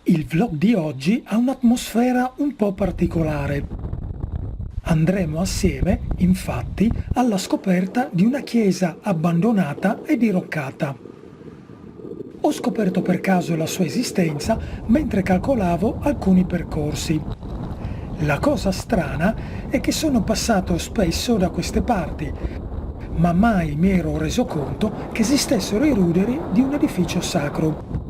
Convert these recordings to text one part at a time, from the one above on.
Il vlog di oggi ha un'atmosfera un po' particolare. Andremo assieme, infatti, alla scoperta di una chiesa abbandonata e diroccata. Ho scoperto per caso la sua esistenza mentre calcolavo alcuni percorsi. La cosa strana è che sono passato spesso da queste parti, ma mai mi ero reso conto che esistessero i ruderi di un edificio sacro.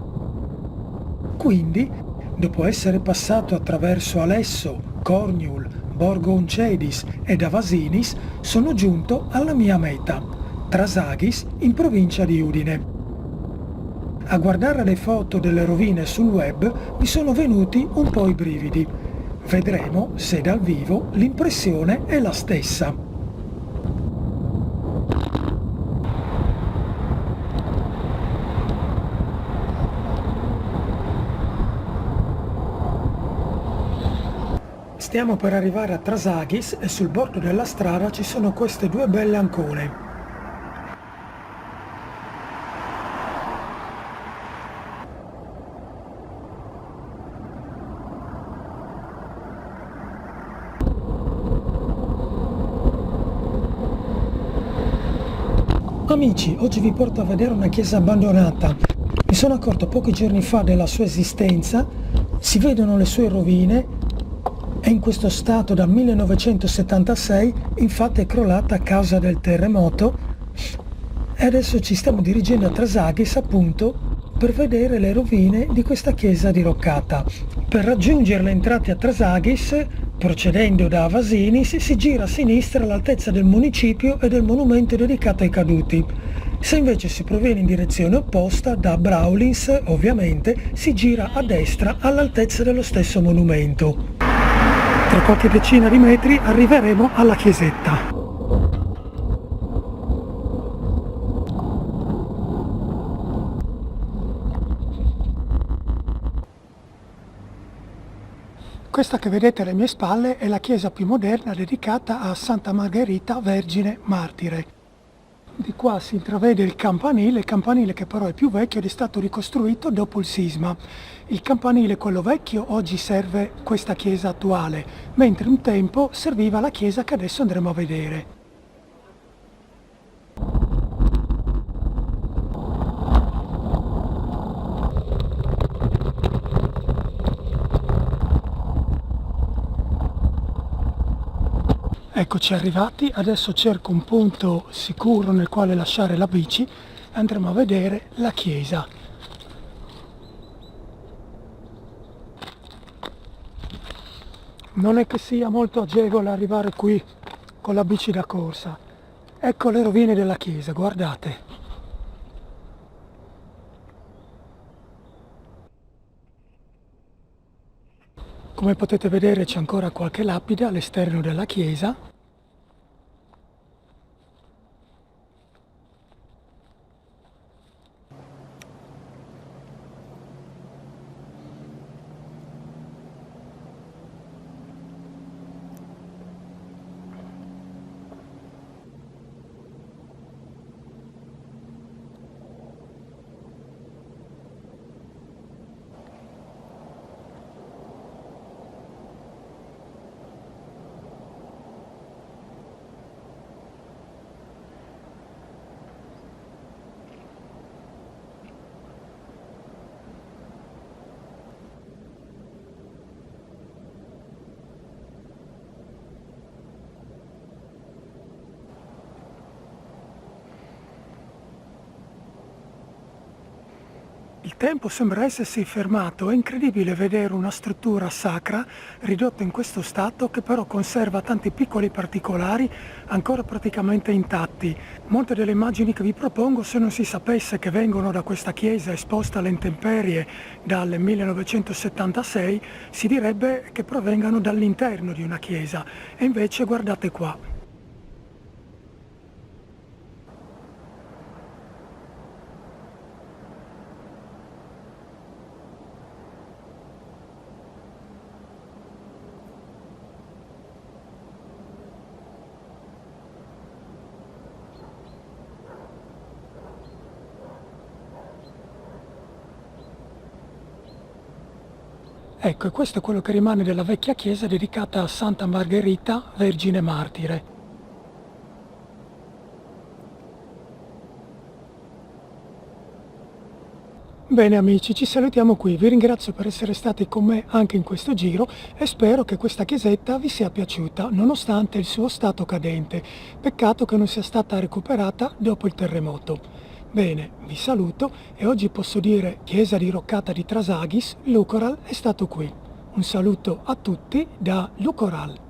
Quindi, dopo essere passato attraverso Alesso, Corniul, Borgo Uncedis ed Avasinis, sono giunto alla mia meta, Trasaghis, in provincia di Udine. A guardare le foto delle rovine sul web mi sono venuti un po' i brividi. Vedremo se dal vivo l'impressione è la stessa. Stiamo per arrivare a Trasaghis e sul bordo della strada ci sono queste due belle ancole. Amici, oggi vi porto a vedere una chiesa abbandonata. Mi sono accorto pochi giorni fa della sua esistenza, si vedono le sue rovine. È in questo stato dal 1976, infatti è crollata a causa del terremoto e adesso ci stiamo dirigendo a Trasaghis appunto per vedere le rovine di questa chiesa diroccata. Per raggiungere le entrate a Trasaghis, procedendo da Avasinis, si gira a sinistra all'altezza del municipio e del monumento dedicato ai caduti. Se invece si proviene in direzione opposta, da Braulins ovviamente, si gira a destra all'altezza dello stesso monumento. Tra qualche decina di metri arriveremo alla chiesetta. Questa che vedete alle mie spalle è la chiesa più moderna dedicata a Santa Margherita Vergine Martire. Di qua si intravede il campanile che però è più vecchio ed è stato ricostruito dopo il sisma. Il campanile, quello vecchio, oggi serve questa chiesa attuale, mentre un tempo serviva la chiesa che adesso andremo a vedere. Eccoci arrivati, adesso cerco un punto sicuro nel quale lasciare la bici e andremo a vedere la chiesa. Non è che sia molto agevole arrivare qui con la bici da corsa. Ecco le rovine della chiesa, guardate. Come potete vedere c'è ancora qualche lapide all'esterno della chiesa. Il tempo sembra essersi fermato, è incredibile vedere una struttura sacra ridotta in questo stato che però conserva tanti piccoli particolari ancora praticamente intatti. Molte delle immagini che vi propongo, se non si sapesse che vengono da questa chiesa esposta alle intemperie dal 1976, si direbbe che provengano dall'interno di una chiesa, e invece guardate qua. Ecco, e questo è quello che rimane della vecchia chiesa dedicata a Santa Margherita, Vergine Martire. Bene amici, ci salutiamo qui, vi ringrazio per essere stati con me anche in questo giro e spero che questa chiesetta vi sia piaciuta nonostante il suo stato cadente. Peccato che non sia stata recuperata dopo il terremoto. Bene, vi saluto e oggi posso dire chiesa diroccata di Trasaghis, Lucoral è stato qui. Un saluto a tutti da Lucoral.